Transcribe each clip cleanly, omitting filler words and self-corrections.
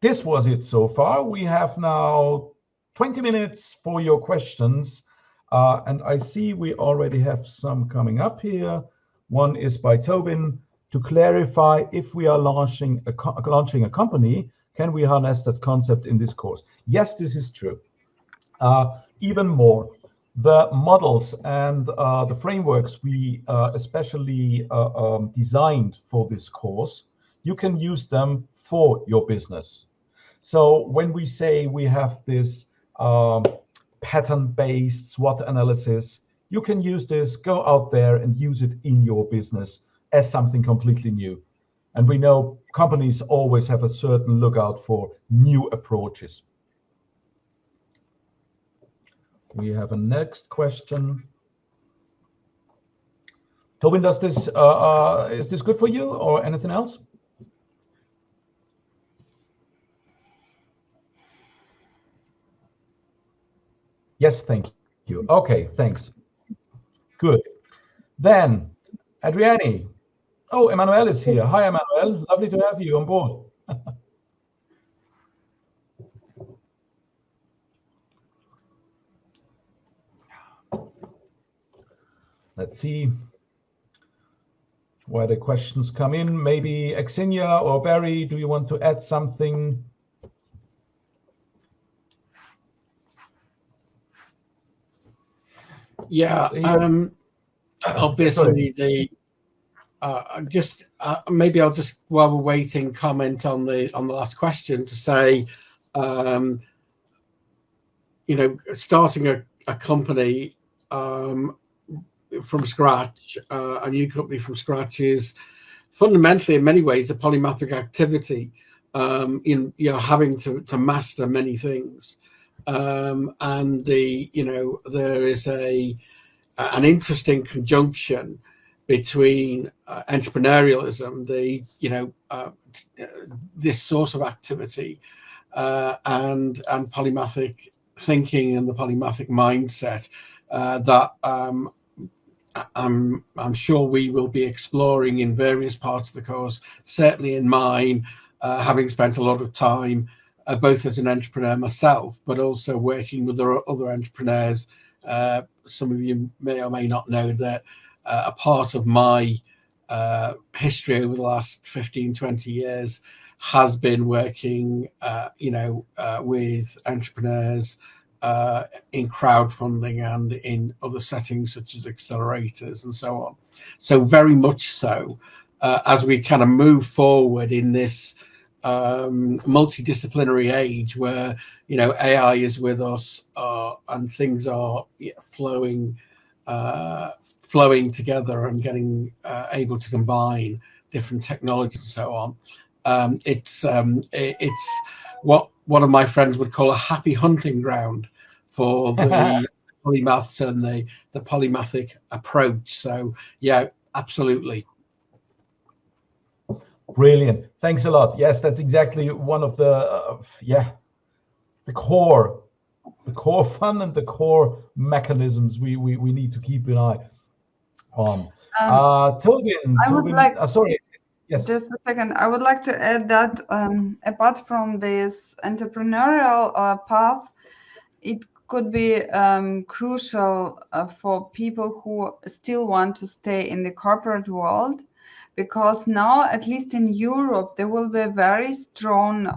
this was it so far. We have now 20 minutes for your questions. And I see we already have some coming up here. One is by Tobin. To clarify, if we are launching a company, can we harness that concept in this course? Yes, this is true. Even more, the models and the frameworks we especially designed for this course, you can use them for your business. So when we say we have this pattern-based SWOT analysis, you can use this, go out there and use it in your business as something completely new. And we know companies always have a certain lookout for new approaches. We have a next question. Tobin, does this is this good for you or anything else? Yes, thank you. Okay, thanks. Good. Then, Adriani. Oh, Emmanuel is here. Hi, Emmanuel. Lovely to have you on board. Let's see where the questions come in. Maybe Aksinya or Barry, do you want to add something? Yeah, obviously the maybe I'll just, while we're waiting, comment on the last question to say, you know, starting a company from scratch, a new company from scratch, is fundamentally in many ways a polymathic activity, in, you know, having to master many things, and there is an interesting conjunction between entrepreneurialism, this sort of activity, and polymathic thinking and the polymathic mindset that I'm sure we will be exploring in various parts of the course, certainly in mine, having spent a lot of time both as an entrepreneur myself, but also working with other entrepreneurs. Some of you may or may not know that a part of my history over the last 15-20 years has been working with entrepreneurs in crowdfunding and in other settings such as accelerators and so on. So very much so, as we kind of move forward in this multidisciplinary age where, you know, AI is with us, and things are flowing together and getting able to combine different technologies and so on. It's what one of my friends would call a happy hunting ground for the polymaths and the polymathic approach. So yeah, absolutely. Brilliant. Thanks a lot. Yes, that's exactly one of the the core fun and the core mechanisms we need to keep an eye on. Tobin, sorry. Yes. Just a second. I would like to add that apart from this entrepreneurial path, it could be crucial for people who still want to stay in the corporate world, because now, at least in Europe, there will be a very strong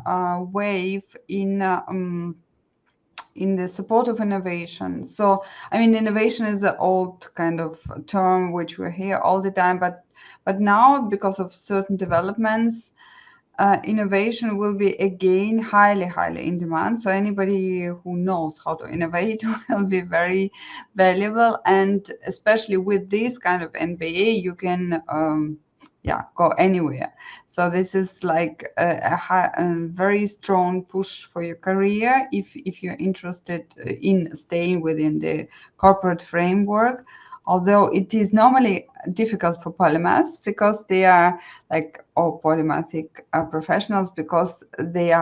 wave in the support of innovation. So, I mean, innovation is an old kind of term which we hear all the time, but now, because of certain developments, innovation will be again highly in demand. So anybody who knows how to innovate will be very valuable, and especially with this kind of MBA, you can go anywhere. So this is like a very strong push for your career if you're interested in staying within the corporate framework. Although it is normally difficult for polymaths because they are like all polymathic professionals, because they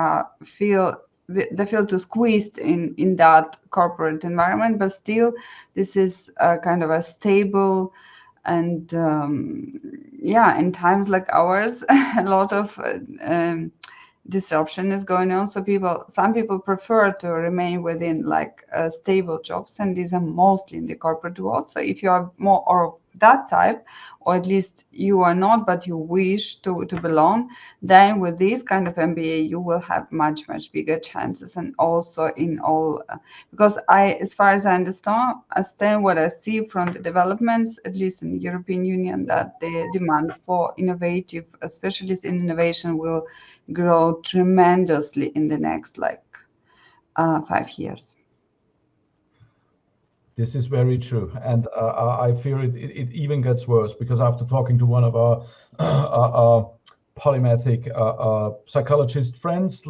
feel too squeezed in that corporate environment. But still, this is a kind of a stable, and in times like ours, a lot of disruption is going on. So some people prefer to remain within like stable jobs, and these are mostly in the corporate world. So if you are more or that type, or at least you are not, but you wish to belong, then with this kind of MBA, you will have much bigger chances. And also in all, because as far as I understand what I see from the developments, at least in the European Union, that the demand for innovative specialists in innovation will grow tremendously in the next 5 years. This is very true, and I fear it even gets worse, because after talking to one of our polymathic psychologist friends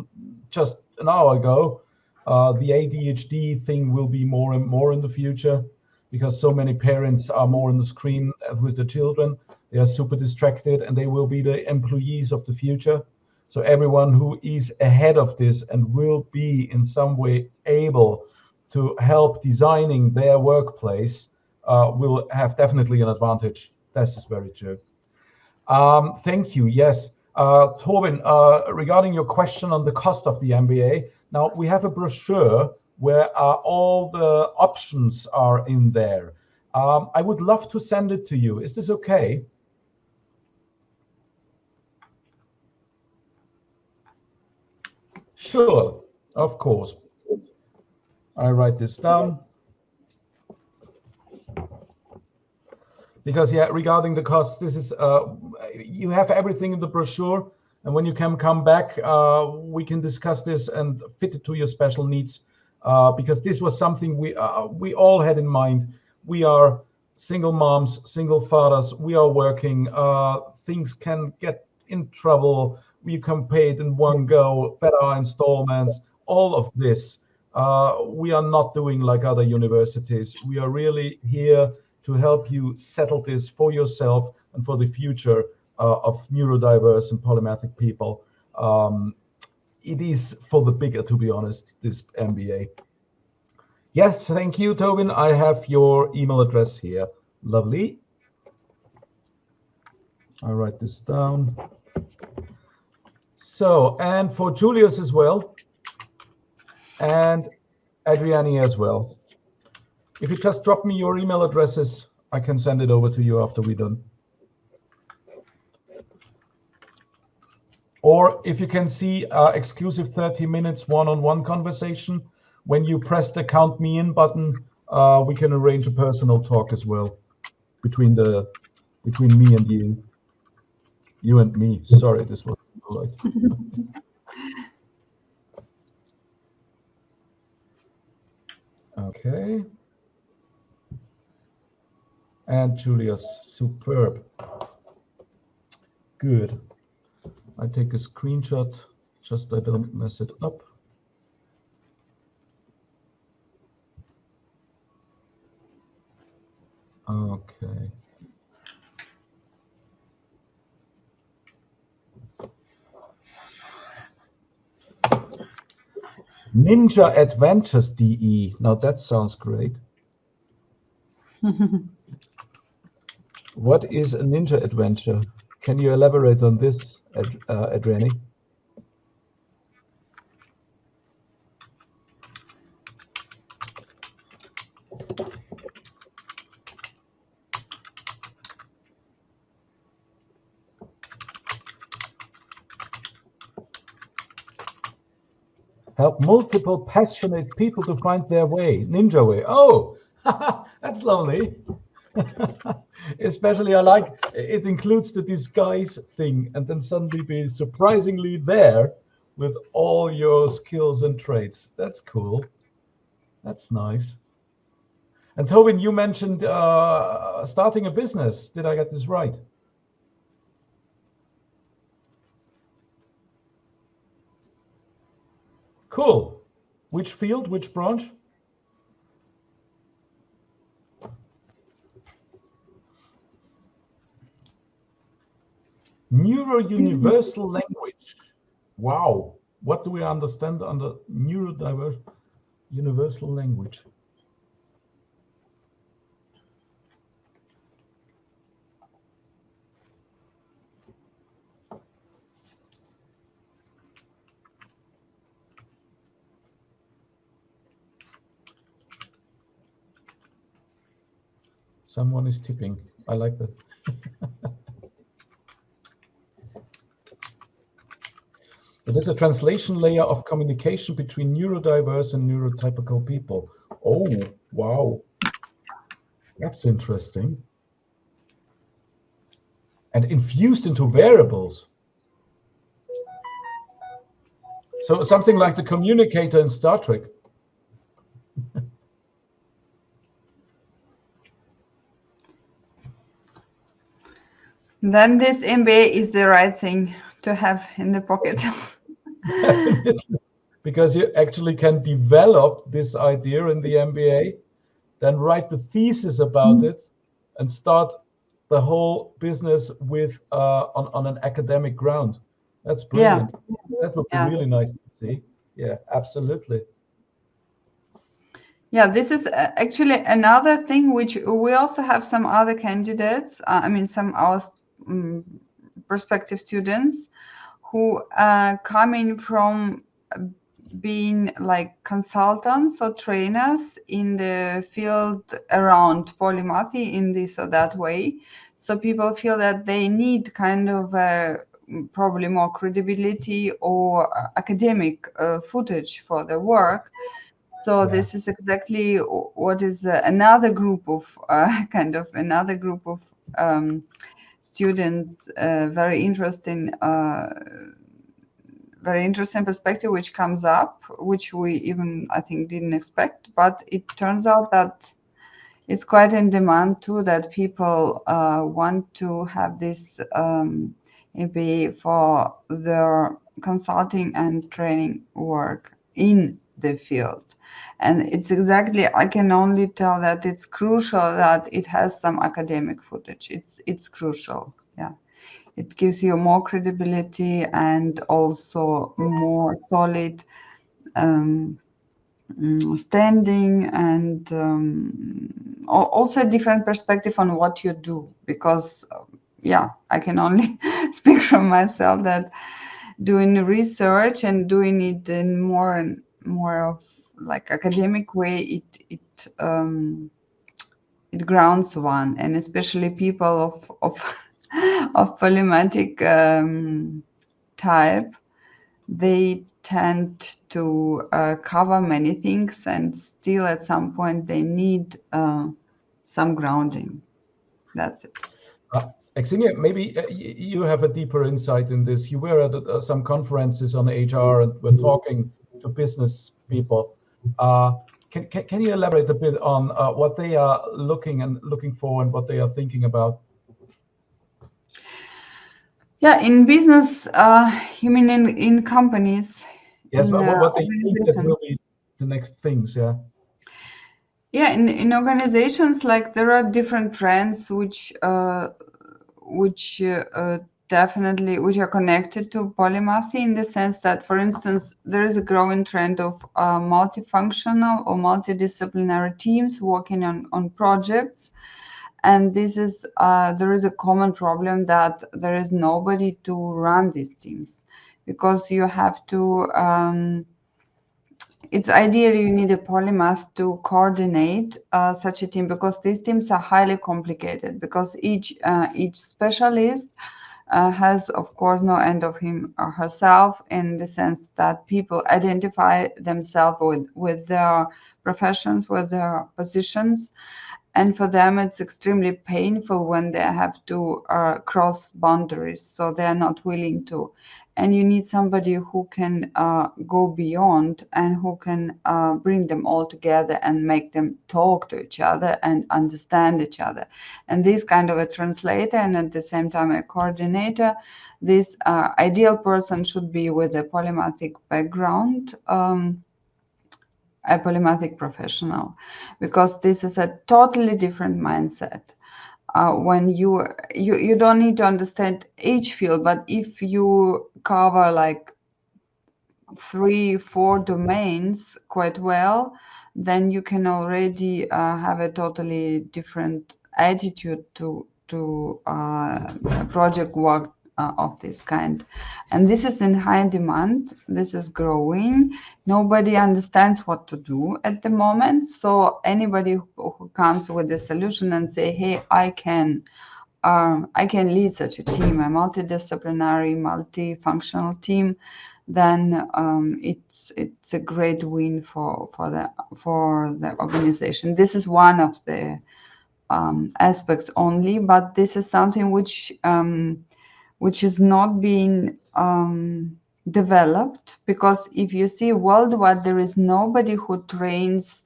just an hour ago, the ADHD thing will be more and more in the future, because so many parents are more on the screen with the children. They are super distracted, and they will be the employees of the future. So everyone who is ahead of this and will be in some way able to help designing their workplace will have definitely an advantage. This is very true. Thank you. Yes. Torben, regarding your question on the cost of the MBA, now we have a brochure where all the options are in there. I would love to send it to you. Is this okay? Sure, of course. I write this down. Because yeah, regarding the costs, this is you have everything in the brochure, and when you can come back, we can discuss this and fit it to your special needs. Because this was something we all had in mind. We are single moms, single fathers. We are working. Things can get in trouble. You can pay it in one go, better installments. All of this. We are not doing like other universities. We are really here to help you settle this for yourself and for the future of neurodiverse and polymathic people. It is for the bigger, to be honest, this MBA. Yes, thank you, Tobin. I have your email address here. Lovely. I'll write this down. So, and for Julius as well, and Adriani as well. If you just drop me your email addresses, I can send it over to you after we're done. Or if you can see exclusive 30 minutes one-on-one conversation, when you press the count me in button, we can arrange a personal talk as well between me and you. You and me. Sorry, this was polite. Okay. And Julius, superb. Good. I take a screenshot, just I don't mess it up. Okay. Ninja Adventures DE. Now that sounds great. What is a ninja adventure? Can you elaborate on this, Adriani? Help multiple passionate people to find their way, ninja way. Oh, that's lovely. Especially I like it includes the disguise thing, and then suddenly be surprisingly there with all your skills and traits. That's cool. That's nice. And Tobin, you mentioned starting a business. Did I get this right? Cool. Which field, which branch? Neuro-universal language. Wow. What do we understand under neurodiverse universal language? Someone is tipping. I like that. It is a translation layer of communication between neurodiverse and neurotypical people. Oh, wow. That's interesting. And infused into variables. So something like the communicator in Star Trek. Then this MBA is the right thing to have in the pocket. Definitely. Because you actually can develop this idea in the MBA, then write the thesis about it, and start the whole business with on an academic ground. That's brilliant. Yeah. That would be really nice to see. Yeah, absolutely. Yeah, this is actually another thing which we also have some other candidates, I mean, some our prospective students who come in from being like consultants or trainers in the field around polymathy in this or that way. So people feel that they need kind of probably more credibility or academic footage for their work. So this is exactly what is another group of kind of another group of students, very interesting perspective which comes up, which we even I think didn't expect. But it turns out that it's quite in demand too, that people want to have this MBA for their consulting and training work in the field. And it's exactly, I can only tell that it's crucial that it has some academic footage. It's crucial. Yeah. It gives you more credibility and also more solid standing, and also a different perspective on what you do. Because, yeah, I can only speak from myself that doing research and doing it in more and more of like academic way, it grounds one, and especially people of of polymatic type, they tend to cover many things, and still at some point they need some grounding. That's it. Aksinya, maybe you have a deeper insight in this. You were at some conferences on HR and were talking to business people. Can you elaborate a bit on what they are looking for and what they are thinking about? Yeah, in business, you mean in companies? Yes, In what they think that will be the next things, yeah. Yeah, in organizations, like there are different trends which definitely which are connected to polymathy, in the sense that, for instance, there is a growing trend of multifunctional or multidisciplinary teams working on projects. And this is there is a common problem that there is nobody to run these teams, because you have to it's ideally you need a polymath to coordinate such a team, because these teams are highly complicated, because each specialist has, of course, no end of him or herself, in the sense that people identify themselves with their professions, with their positions. And for them, it's extremely painful when they have to cross boundaries, so they are not willing to. And you need somebody who can go beyond, and who can bring them all together and make them talk to each other and understand each other. And this kind of a translator, and at the same time a coordinator, this ideal person should be with a polymathic background, a polymathic professional, because this is a totally different mindset. When you don't need to understand each field, but if you cover like 3-4 domains quite well, then you can already have a totally different attitude to project work of this kind. And this is in high demand. This is growing. Nobody understands what to do at the moment. So anybody who comes with a solution and say, hey, I can lead such a team, a multidisciplinary, multifunctional team, then it's a great win for the organization. This is one of the aspects only, but this is something which is not being developed, because if you see worldwide, there is nobody who trains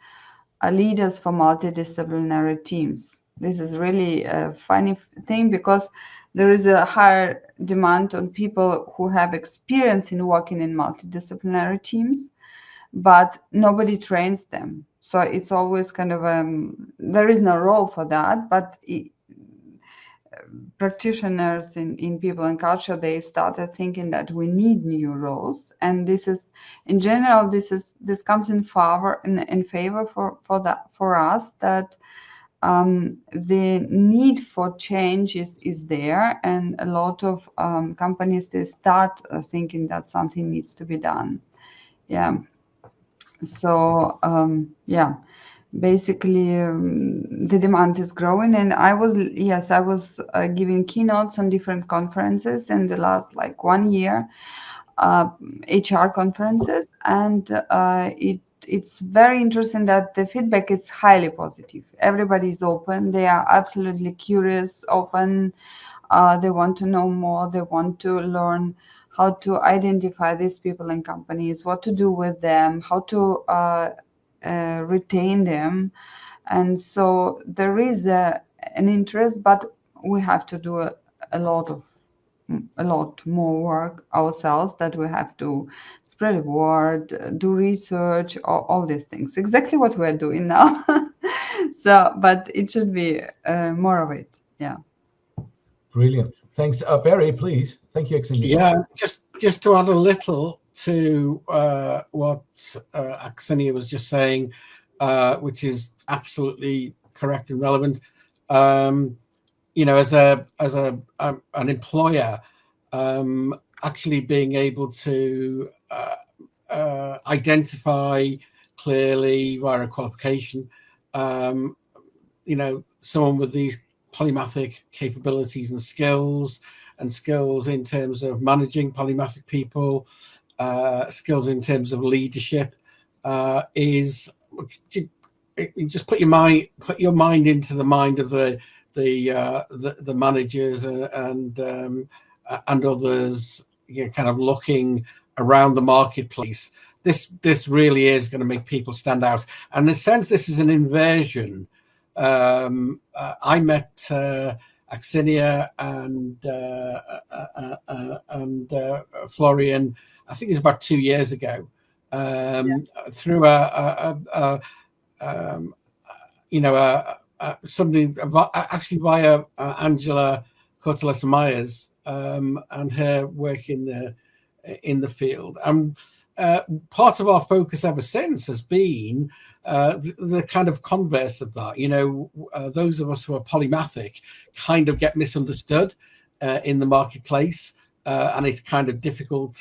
leaders for multidisciplinary teams. This is really a funny thing, because there is a higher demand on people who have experience in working in multidisciplinary teams, but nobody trains them. So it's always kind of there is no role for that, but practitioners in people and culture, they started thinking that we need new roles, and this is, in general, this comes in favor for us, that the need for change is there, and a lot of companies, they start thinking that something needs to be done. Yeah. So yeah, basically the demand is growing, and I was giving keynotes on different conferences in the last 1 year, HR conferences, and it's very interesting that the feedback is highly positive. Everybody is open. They are absolutely curious, open. They want to know more. They want to learn how to identify these people and companies, what to do with them, how to retain them. And so there is an interest, but we have to do a lot more work ourselves, that we have to spread the word, do research, all these things, exactly what we're doing now. So, but it should be more of it. Yeah. Brilliant. Thanks. Barry, please. Thank you, Aksinya. Yeah, just to add a little to what Aksinya was just saying, which is absolutely correct and relevant. You know, as an employer, actually being able to identify clearly via a qualification, you know, someone with these polymathic capabilities and skills in terms of managing polymathic people, skills in terms of leadership, is you just put your mind into the mind of the managers and others, you know, kind of looking around the marketplace. This really is going to make people stand out, and in a sense, this is an inversion. I met Aksinya and Florian, I think it's about 2 years ago, through you know, something actually via Angela Cortales-Myers and her work in the field. Part of our focus ever since has been the kind of converse of that. You know, those of us who are polymathic kind of get misunderstood in the marketplace, and it's kind of difficult.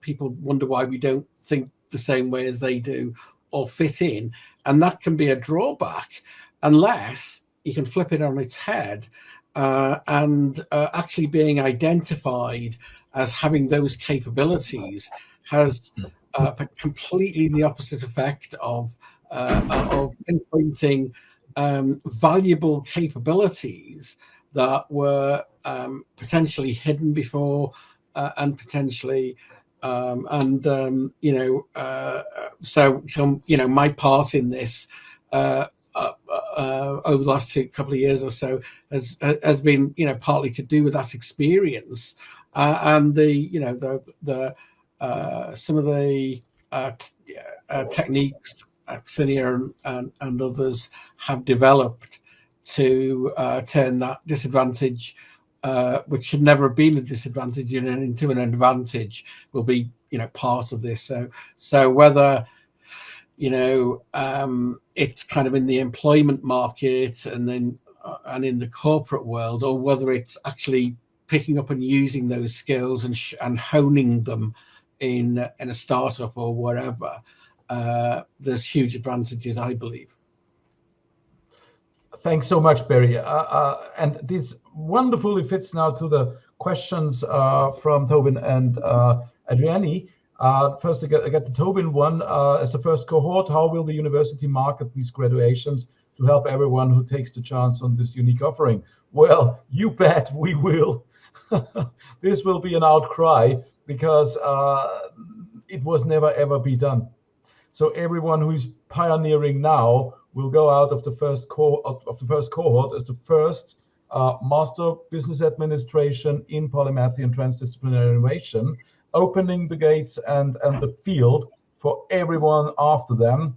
People wonder why we don't think the same way as they do or fit in, and that can be a drawback unless you can flip it on its head and actually being identified as having those capabilities has completely the opposite effect of pinpointing valuable capabilities that were potentially hidden before and potentially you know, so you know, my part in this over the last couple of years or so has been, you know, partly to do with that experience and the, you know, the some of the techniques Aksinya and others have developed to turn that disadvantage, which should never have been a disadvantage, into an advantage, will be, you know, part of this. So whether, you know, it's kind of in the employment market and then and in the corporate world, or whether it's actually picking up and using those skills and honing them in a startup or wherever, there's huge advantages, I believe. Thanks so much, Barry. And this wonderfully fits now to the questions from Tobin and Adriani. First, I get the Tobin one. As the first cohort, how will the university market these graduations to help everyone who takes the chance on this unique offering? Well, you bet we will. This will be an outcry because it was never ever be done. So everyone who's pioneering now will go out of the first cohort as the first Master Business Administration in Polymathy and Transdisciplinary Innovation, opening the gates and the field for everyone after them,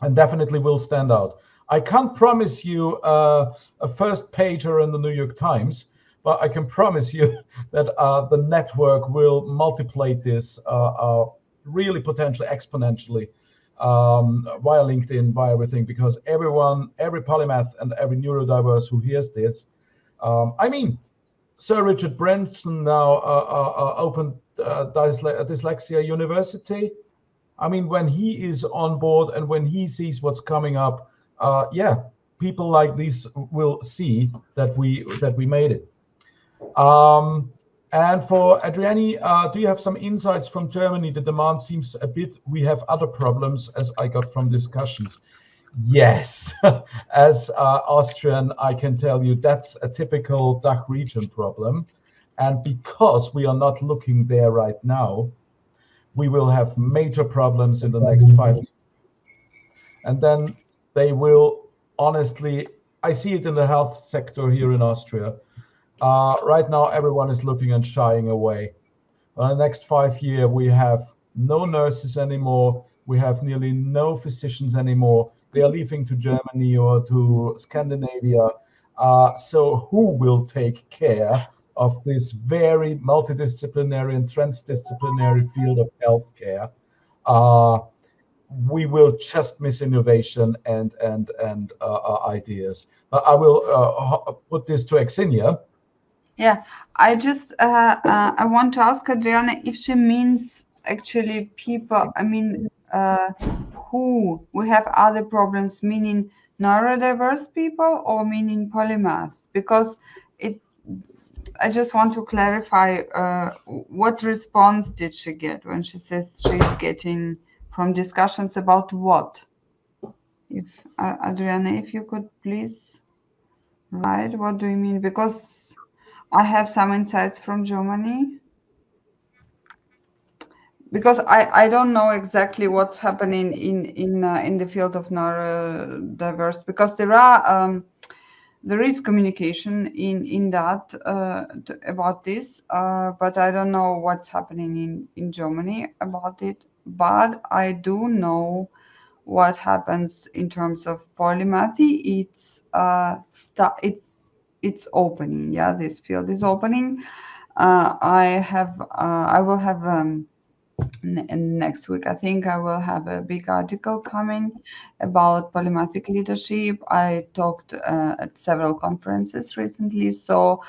and definitely will stand out. I can't promise you a first pager in the New York Times, but I can promise you that the network will multiply this really potentially exponentially via LinkedIn, via everything, because every polymath and every neurodiverse who hears this, I mean, Sir Richard Branson now opened Dyslexia University. I mean, when he is on board and when he sees what's coming up, yeah, people like these will see that we made it. And for Adriani, do you have some insights from Germany? The demand seems a bit, we have other problems, as I got from discussions. Yes, as Austrian, I can tell you that's a typical DACH region problem. And because we are not looking there right now, we will have major problems in the next 5 years. And then they will, honestly, I see it in the health sector here in Austria. Right now, everyone is looking and shying away. In the next 5 years, we have no nurses anymore. We have nearly no physicians anymore. They are leaving to Germany or to Scandinavia. So who will take care of this very multidisciplinary and transdisciplinary field of healthcare? We will just miss innovation and ideas. I will put this to Aksinya. Yeah, I just I want to ask Adriana if she means actually people. I mean, who we have other problems, meaning neurodiverse people or meaning polymaths? Because I just want to clarify what response did she get when she says she's getting from discussions about what? If Adriana, if you could please write, what do you mean? Because I have some insights from Germany, because I don't know exactly what's happening in the field of neurodiverse, because there is communication in that about this, but I don't know what's happening in Germany about it. But I do know what happens in terms of polymathy. It's opening. Yeah, this field is opening. I will have next week, I think I will have a big article coming about polymathic leadership. I talked at several conferences recently, so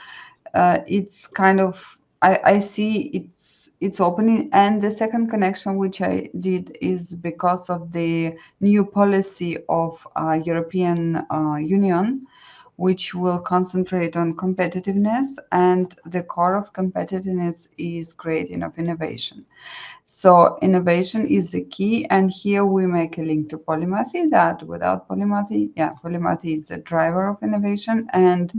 it's kind of I see it's opening. And the second connection which I did is because of the new policy of European Union, which will concentrate on competitiveness, and the core of competitiveness is creating of innovation. So innovation is the key, and here we make a link to polymathy, that without polymathy, polymathy is the driver of innovation, and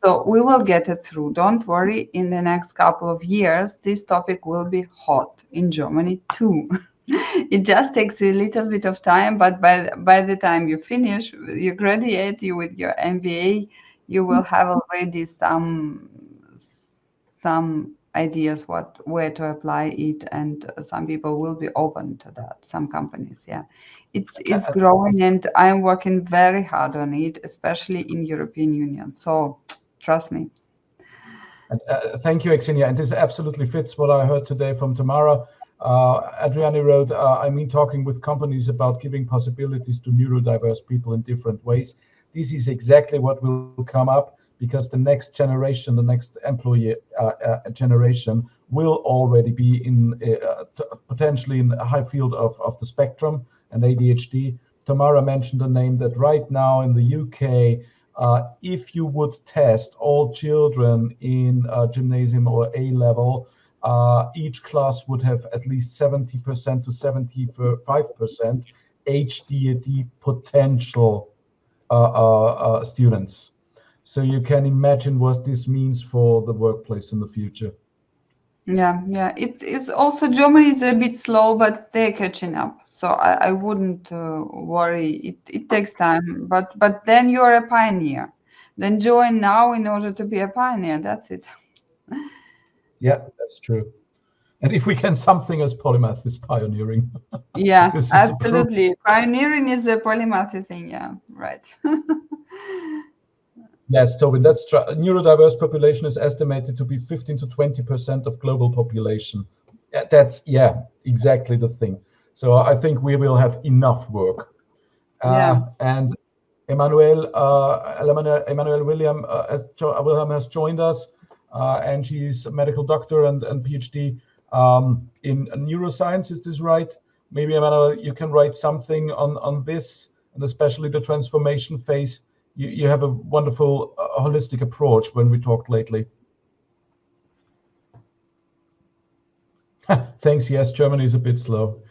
so we will get it through. Don't worry, in the next couple of years, this topic will be hot in Germany too. It just takes a little bit of time, but by the time you finish, you graduate, you with your MBA, you will have already some ideas where to apply it, and some people will be open to that. Some companies, it's growing, and I'm working very hard on it, especially in European Union. So trust me. And, thank you, Aksinya. And this absolutely fits what I heard today from Tamara. Adriani wrote, I mean, talking with companies about giving possibilities to neurodiverse people in different ways. This is exactly what will come up, because the next generation, the next employee generation will already be in potentially in a high field of the spectrum and ADHD. Tamara mentioned a name that right now in the UK, if you would test all children in gymnasium or A level, each class would have at least 70% to 75% HDD potential students. So you can imagine what this means for the workplace in the future. Yeah, it's also Germany is a bit slow, but they're catching up. So I wouldn't worry. It takes time, but then you're a pioneer. Then join now in order to be a pioneer. That's it. Yeah, that's true. And if we can something as Polymath is pioneering. Yeah, This is absolutely. Pioneering is a polymathy thing. Yeah, right. Yes, Tobin, that's true. Neurodiverse population is estimated to be 15 to 20% of global population. That's, yeah, exactly the thing. So I think we will have enough work. Yeah. And Emmanuel William Wilhelm has joined us, and she's a medical doctor and PhD in neuroscience. Is this right? Maybe, Emmanuel, you can write something on this, and especially the transformation phase. You have a wonderful holistic approach when we talked lately. Thanks. Yes, Germany is a bit slow,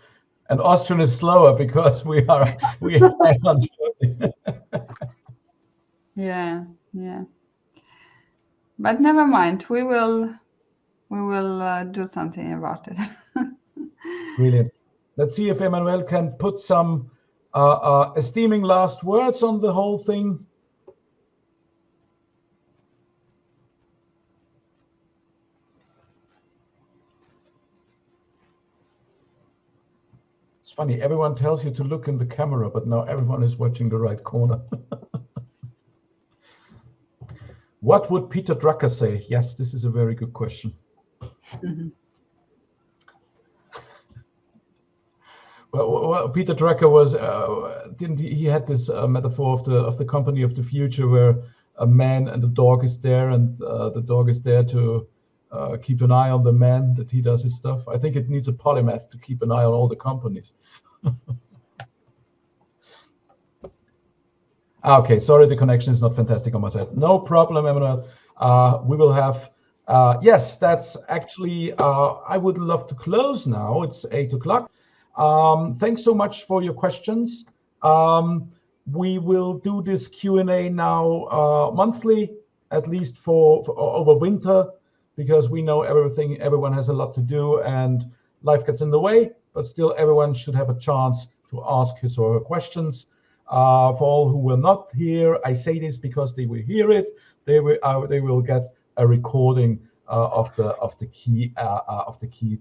and Austrian is slower because we hang on Germany. Yeah. But never mind. We will do something about it. Brilliant. Let's see if Emmanuel can put some esteeming last words on the whole thing. It's funny, everyone tells you to look in the camera, but now everyone is watching the right corner. What would Peter Drucker say? Yes, this is a very good question. Well, Peter Drucker was didn't he had this metaphor of the company of the future where a man and a dog is there, and the dog is there to keep an eye on the man that he does his stuff. I think it needs a polymath to keep an eye on all the companies. Okay, sorry, the connection is not fantastic on my side. No problem, Emmanuel. We will have. Yes, that's actually. I would love to close now. It's 8 o'clock. Thanks so much for your questions. We will do this Q&A now monthly, at least for over winter, because we know everyone has a lot to do and life gets in the way, but still everyone should have a chance to ask his or her questions. For all who were not here, I say this because they will hear it. They will get a recording of the key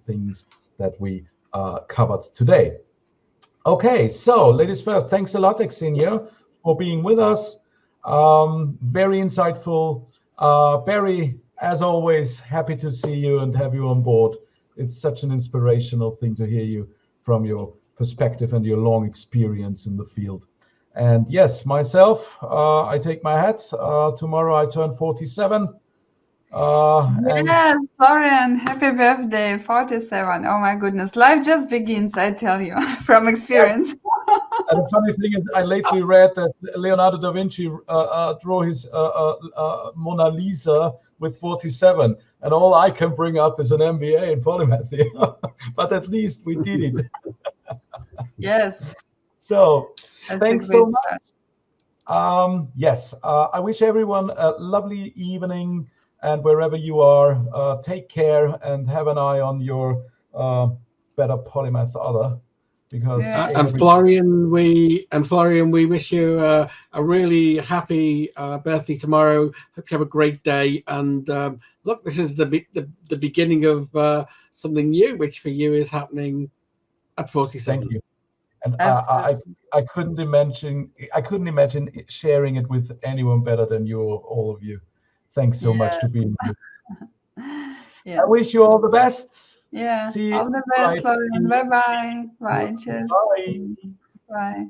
things that we covered today. Okay, so ladies first, thanks a lot, Aksinya, for being with us. Very insightful. Barry, as always, happy to see you and have you on board. It's such an inspirational thing to hear you from your perspective and your long experience in the field. And yes, myself, I take my hat. Tomorrow I turn 47. Yes, Florian, happy birthday, 47. Oh my goodness, life just begins, I tell you, from experience. And the funny thing is, I lately read that Leonardo da Vinci drew his Mona Lisa with 47, and all I can bring up is an MBA in polymathy. But at least we did it. Yes. So, That's thanks so much. Yes, I wish everyone a lovely evening, and wherever you are, take care and have an eye on your better polymath other. Because and Florian, we wish you a really happy birthday tomorrow. Hope you have a great day. And look, this is the beginning of something new, which for you is happening at 47. Thank you. And I couldn't imagine sharing it with anyone better than you, all of you. Thanks so much to being here. I wish you all the best. Yeah. See you. All the best, Florian. Bye-bye. Bye. Cheers. Bye. Bye.